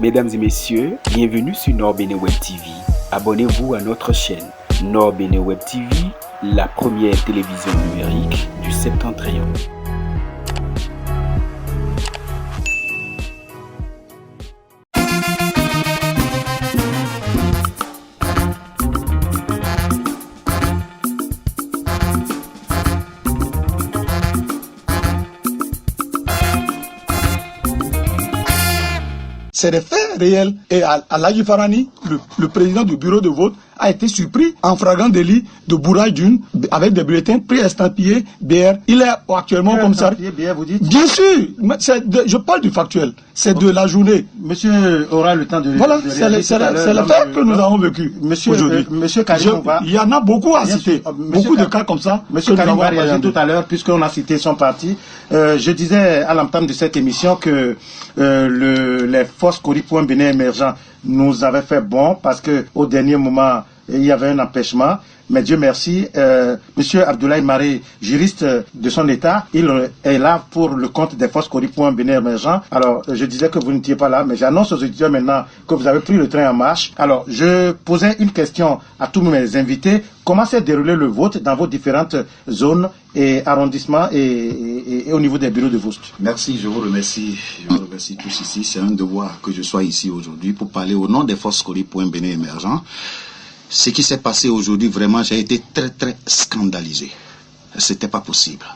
Mesdames et messieurs, bienvenue sur Nord Bénin Web TV. Abonnez-vous à notre chaîne Nord Bénin Web TV, la première télévision numérique du Septentrion. C'est des faits réels. Et Aladji Farani, le président du bureau de vote, a été surpris en flagrant délit de bourrage d'une avec des bulletins pré-estampillés BR. Il est actuellement comme ça. BR, vous dites? Bien sûr, je parle du factuel. C'est de la journée. Monsieur aura le temps de... Voilà, c'est le fait que nous avons vécu aujourd'hui. Monsieur Karim, il y en a beaucoup à citer. Beaucoup de cas comme ça. Monsieur Karim va réagir tout à l'heure, puisqu'on a cité son parti. Je disais à l'entame de cette émission que les forces Cori.Bénin Bénin émergent nous avaient fait bon parce que au dernier moment il y avait un empêchement. Mais Dieu merci, Monsieur Abdoulaye Maré, juriste de son État, il est là pour le compte des forces Cori.Bénin Bénin émergent. Alors, je disais que vous n'étiez pas là, mais j'annonce aux auditeurs maintenant que vous avez pris le train en marche. Alors, je posais une question à tous mes invités. Comment s'est déroulé le vote dans vos différentes zones et arrondissements et au niveau des bureaux de vote? Merci, je vous remercie. Je vous remercie tous ici. C'est un devoir que je sois ici aujourd'hui pour parler au nom des forces Cori.Bénin Bénin émergent. Ce qui s'est passé aujourd'hui, vraiment, j'ai été très, très scandalisé. C'était pas possible.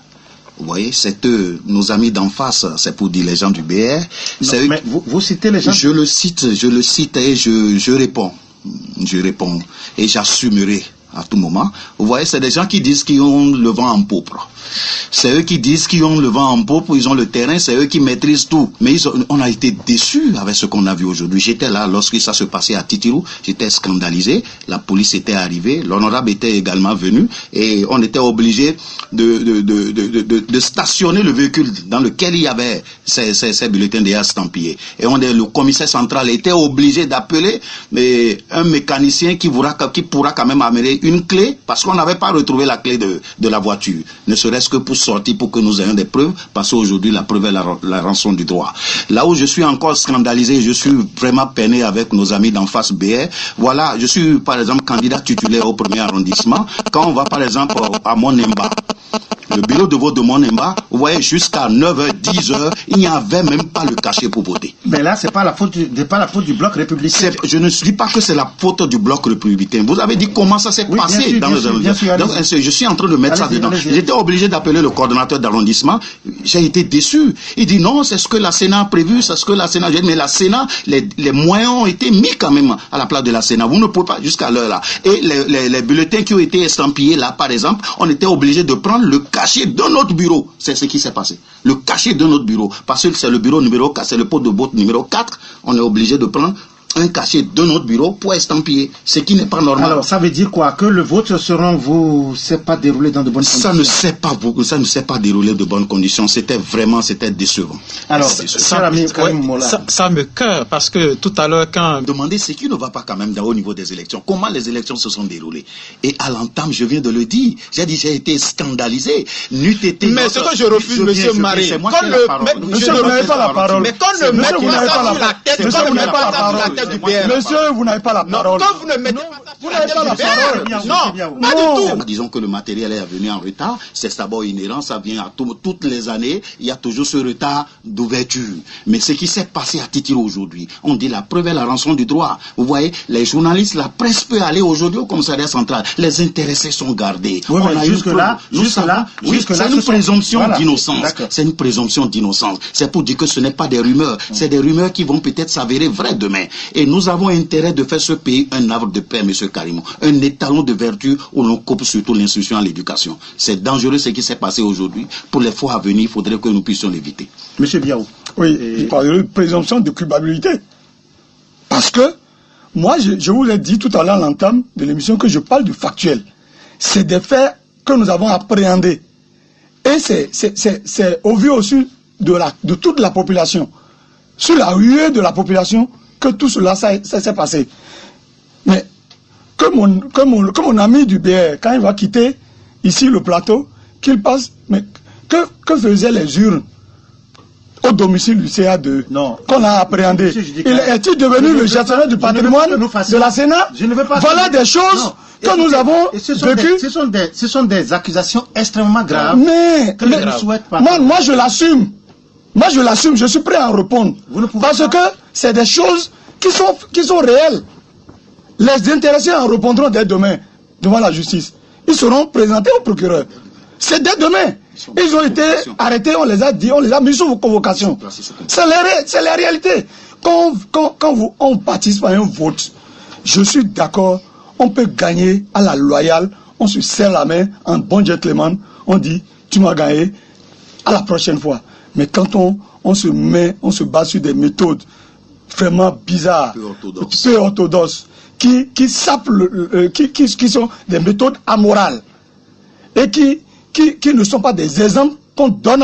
Vous voyez, c'est eux, nos amis d'en face, c'est pour dire les gens du BR. Non, mais vous citez les gens? Je le cite et je réponds. Je réponds et j'assumerai à tout moment. Vous voyez, c'est des gens qui disent qu'ils ont le vent en poupe. C'est eux qui disent qu'ils ont le vent en poupe, ils ont le terrain, c'est eux qui maîtrisent tout. Mais on a été déçus avec ce qu'on a vu aujourd'hui. J'étais là lorsque ça se passait à Titirou, j'étais scandalisé, la police était arrivée, l'honorable était également venu et on était obligé de stationner le véhicule dans lequel il y avait ces bulletins déjà estampillés. Et le commissaire central était obligé d'appeler un mécanicien qui pourra quand même amener une clé parce qu'on n'avait pas retrouvé la clé de la voiture. Ne serait-ce que pour sortir, pour que nous ayons des preuves, parce qu'aujourd'hui, la preuve est la rançon du droit. Là où je suis encore scandalisé, je suis vraiment peiné avec nos amis d'en face BR. Voilà, je suis, par exemple, candidat titulaire au premier arrondissement. Quand on va, par exemple, à Monemba, le bureau de vote de Monemba, vous voyez, jusqu'à 9h, 10h, il n'y avait même pas le cachet pour voter. Mais là, c'est pas la faute du bloc républicain. Je ne dis pas que c'est la faute du bloc républicain. Vous avez dit comment ça s'est passé dans le... Donc, je suis en train de mettre ça dedans. J'étais obligé d'appeler le coordonnateur d'arrondissement. J'ai été déçu. Il dit non, c'est ce que la Sénat a prévu, c'est ce que la Sénat... Mais la Sénat, les moyens ont été mis quand même à la place de la Sénat. Vous ne pouvez pas jusqu'à l'heure là. Et les bulletins qui ont été estampillés là, par exemple, on était obligé de prendre le cachet de notre bureau. C'est ce qui s'est passé. Le cachet de notre bureau. Parce que c'est le bureau numéro 4, c'est le pot de vote numéro 4. On est obligé de prendre un cachet de notre bureau pour estampiller, ce qui n'est pas normal. Alors, ça veut dire quoi? Que le vote, selon vous, s'est pas déroulé dans de bonnes conditions? Ça ne s'est pas déroulé de bonnes conditions. C'était décevant. Alors, ça me cœur, parce que tout à l'heure, quand... Demandez ce qui ne va pas quand même au niveau des élections. Comment les élections se sont déroulées? Et à l'entame, je viens de le dire. J'ai dit, j'ai été scandalisé. Mais ce que je refuse, monsieur Marie, monsieur, vous n'avez pas la parole. Mais qu'on ne mette pas ça sur la tête, monsieur, vous n'avez pas la parole. Monsieur, vous n'avez pas la parole. Quand vous ne mettez pas ça sur la tête du BR, non, pas du tout. Disons que le matériel est venu en retard, c'est d'abord inhérent, ça vient à toutes les années, il y a toujours ce retard d'ouverture. Mais ce qui s'est passé à Titirou aujourd'hui, on dit la preuve est la rançon du droit. Vous voyez, les journalistes, la presse peut aller aujourd'hui au commissariat central. Les intéressés sont gardés. Oui, mais jusque-là, c'est une présomption d'innocence. C'est une présomption d'innocence. C'est pour dire que ce n'est pas des rumeurs. C'est des rumeurs qui vont peut-être s'avérer vraies demain. Et nous avons intérêt de faire ce pays un havre de paix, M. Karimou. Un étalon de vertu où l'on coupe surtout l'instruction à l'éducation. C'est dangereux ce qui s'est passé aujourd'hui. Pour les fois à venir, il faudrait que nous puissions l'éviter. M. Biaou. Oui, il parle de présomption de culpabilité. Parce que, moi, je vous l'ai dit tout à l'heure à l'entame de l'émission que je parle du factuel. C'est des faits que nous avons appréhendés. Et c'est au vu aussi de toute la population. Sur la ruée de la population, que tout cela s'est passé. Mais que mon ami du BR, quand il va quitter ici le plateau, qu'il passe, mais que faisaient les urnes au domicile du CA2 qu'on a appréhendé. Est-il devenu le gestionnaire du patrimoine de la Sénat? Voilà des choses que nous avons vécues. Ce sont des accusations extrêmement graves. Mais moi je l'assume. Moi je l'assume, je suis prêt à en répondre. Parce que c'est des choses qui sont réelles. Les intéressés en répondront dès demain devant la justice. Ils seront présentés au procureur. C'est dès demain. Ils ont été arrêtés, on les a dit, on les a mis sous convocation. C'est la réalité. Quand on participe à un vote, je suis d'accord, on peut gagner à la loyale, on se serre la main en bon gentleman, on dit, tu m'as gagné, à la prochaine fois. Mais quand on se base sur des méthodes vraiment bizarres, peu orthodoxes, qui sont des méthodes amorales et qui ne sont pas des exemples qu'on donne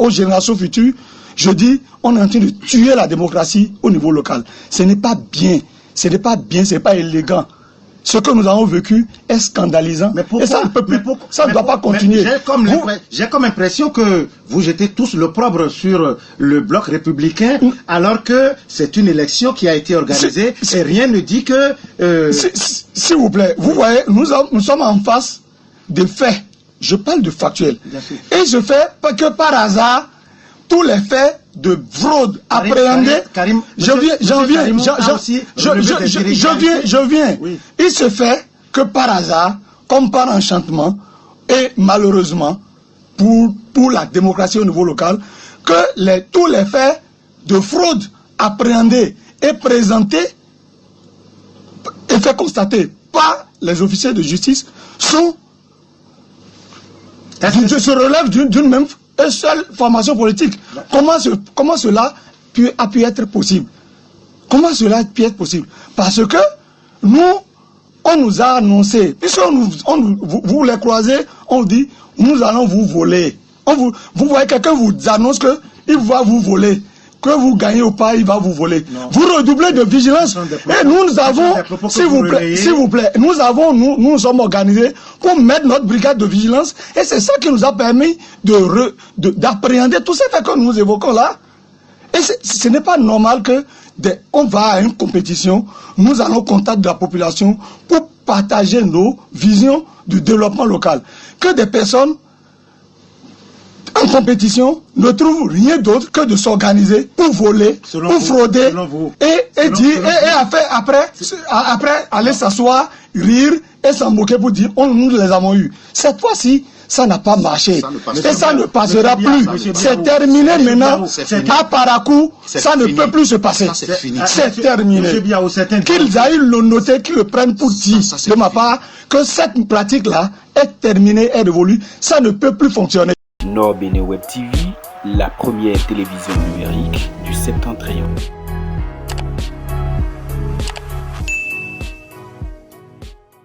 aux générations futures, je dis, on est en train de tuer la démocratie au niveau local. Ce n'est pas bien, ce n'est pas élégant. Ce que nous avons vécu est scandalisant. Mais pourquoi, et ça ne peut plus, ça ne doit pas continuer. J'ai comme impression que vous jetez tous l'opprobre sur le bloc républicain, alors que c'est une élection qui a été organisée et rien ne dit que... S'il vous plaît, vous voyez, nous sommes en face des faits. Je parle de factuel. Et je fais que par hasard, tous les faits de fraude appréhendés, je viens. Oui. Il se fait que par hasard, comme par enchantement, et malheureusement, pour la démocratie au niveau local, que tous les faits de fraude appréhendés et présentés et fait constater par les officiers de justice se relèvent d'une même et seule formation politique. Comment cela a pu être possible? Comment cela a pu être possible? Parce que nous, on nous a annoncé, puisque vous les croisez, on dit, nous allons vous voler. Vous voyez quelqu'un vous annonce qu'il va vous voler. Que vous gagnez ou pas, il va vous voler. Non. Vous redoublez de vigilance. Et nous avons, s'il vous plaît, nous sommes organisés pour mettre notre brigade de vigilance. Et c'est ça qui nous a permis d'appréhender tous ces faits que nous évoquons là. Et ce n'est pas normal que on va à une compétition, nous allons au contact de la population pour partager nos visions du développement local. Que des personnes en compétition ne trouvent rien d'autre que de s'organiser pour voler, pour frauder et après aller s'asseoir, rire et s'en moquer pour dire nous les avons eus. Cette fois-ci, ça n'a pas marché et ça ne passera plus. C'est terminé maintenant. À Parakou, ça ne peut plus se passer. C'est terminé. Qu'ils aillent le noter, qu'ils le prennent pour dire de ma part que cette pratique-là est terminée, est révolue. Ça ne peut plus fonctionner. Nord Bénin Web TV, la première télévision numérique du Septentrion.